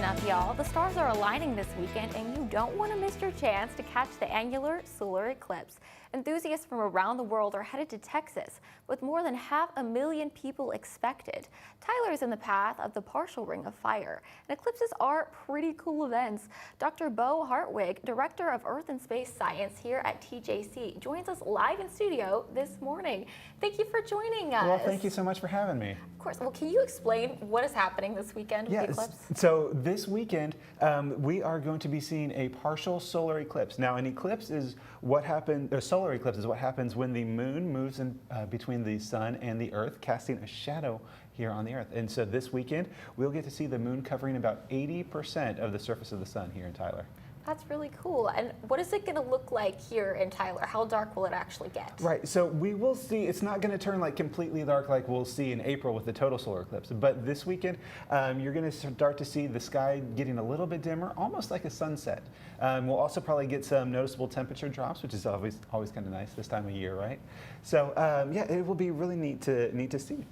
up, y'all. The stars are aligning this weekend, and you don't want to miss your chance to catch the annular solar eclipse. Enthusiasts from around the world are headed to Texas, with more than 500,000 people expected. Tyler is in the path of the partial ring of fire, and eclipses are pretty cool events. Dr. Bo Hartwig, Director of Earth and Space Science here at TJC, joins us live in studio this morning. Thank you for joining us. Well, thank you so much for having me. Of course. Well, can you explain what is happening this weekend with the eclipse? So this weekend, we are going to be seeing a partial solar eclipse. Now, an eclipse is what happens, a solar eclipse is what happens when the moon moves in between the sun and the earth, casting a shadow here on the earth. And so this weekend, we'll get to see the moon covering about 80% of the surface of the sun here in Tyler. That's really cool. And what is it going to look like here in Tyler? How dark will it actually get? Right, so we will see, it's not going to turn like completely dark like we'll see in April with the total solar eclipse, but this weekend you're going to start to see the sky getting a little bit dimmer, almost like a sunset. We'll also probably get some noticeable temperature drops, which is always kind of nice this time of year, right? So yeah, it will be really neat to see.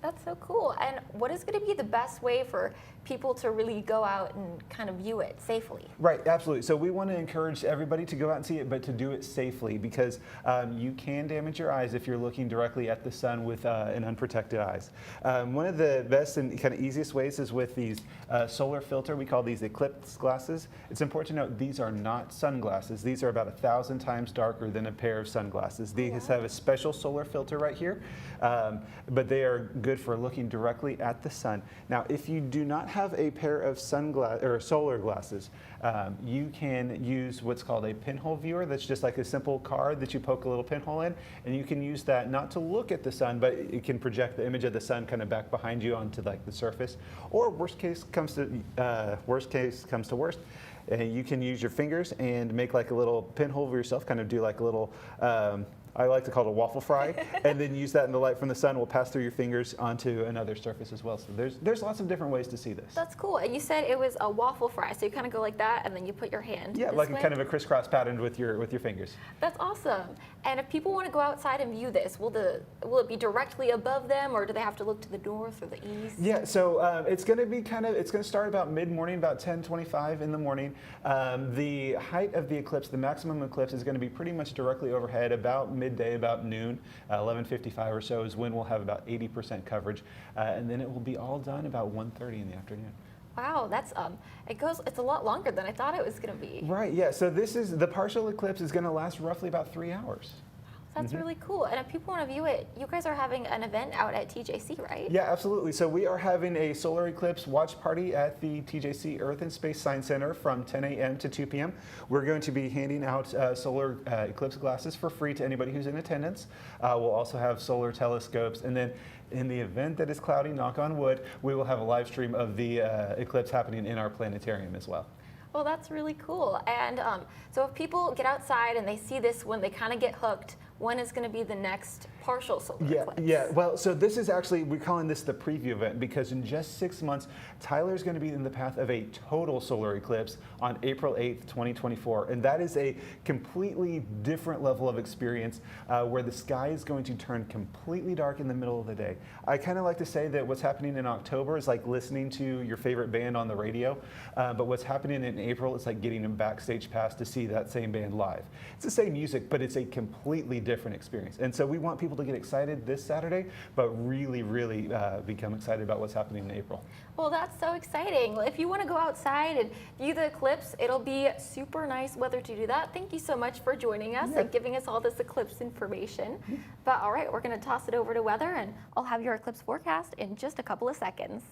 That's so cool. And what is going to be the best way for people to really go out and kind of view it safely? Right, absolutely. So we want to encourage everybody to go out and see it, but to do it safely, because you can damage your eyes if you're looking directly at the sun with an unprotected eyes. One of the best and kind of easiest ways is with these solar filter. We call these Eclipse glasses. It's important to note these are not sunglasses. These are about 1,000 times darker than a pair of sunglasses. These have a special solar filter right here, but they are good for looking directly at the sun. Now, if you do not have a pair of solar glasses, you can use what's called a pinhole viewer. That's just like a simple card that you poke a little pinhole in, and you can use that not to look at the sun, but it can project the image of the sun kind of back behind you onto like the surface. Or worst case comes to worst, you can use your fingers and make like a little pinhole for yourself, kind of do like a little I like to call it a waffle fry, and then use that, and the light from the sun will pass through your fingers onto another surface as well. So there's lots of different ways to see this. That's cool. And you said it was a waffle fry, so you kind of go like that, and then you put your hand. Yeah, like kind of a crisscross pattern with your fingers. That's awesome. And if people want to go outside and view this, will it be directly above them, or do they have to look to the north or the east? Yeah, so it's going to be it's going to start about mid-morning, about 10:25 in the morning. The height of the eclipse, the maximum eclipse, is going to be pretty much directly overhead about midday, about noon, 11:55 or so is when we'll have about 80% coverage, and then it will be all done about 1:30 in the afternoon. Wow, that's it's a lot longer than I thought it was going to be. Right, yeah. So the partial eclipse is going to last roughly about 3 hours. That's really cool. And if people want to view it, you guys are having an event out at TJC, right? Yeah, absolutely. So we are having a solar eclipse watch party at the TJC Earth and Space Science Center from 10 a.m. to 2 p.m. We're going to be handing out solar eclipse glasses for free to anybody who's in attendance. We'll also have solar telescopes, and then in the event that is cloudy, knock on wood, we will have a live stream of the eclipse happening in our planetarium as well. Well, that's really cool. And so if people get outside and they see this when they kind of get hooked, when is going to be the next partial solar eclipse? Yeah, well, so this is actually, we're calling this the preview event, because in just 6 months, Tyler's going to be in the path of a total solar eclipse on April 8th, 2024. And that is a completely different level of experience where the sky is going to turn completely dark in the middle of the day. I kind of like to say that what's happening in October is like listening to your favorite band on the radio, but what's happening in April is like getting a backstage pass to see that same band live. It's the same music, but it's a completely different experience. And so we want people to get excited this Saturday, but really become excited about what's happening in April. Well, that's so exciting. Well, if you want to go outside and view the eclipse, it'll be super nice weather to do that. Thank you so much for joining us and giving us all this eclipse information. But all right, we're going to toss it over to weather, and I'll have your eclipse forecast in just a couple of seconds.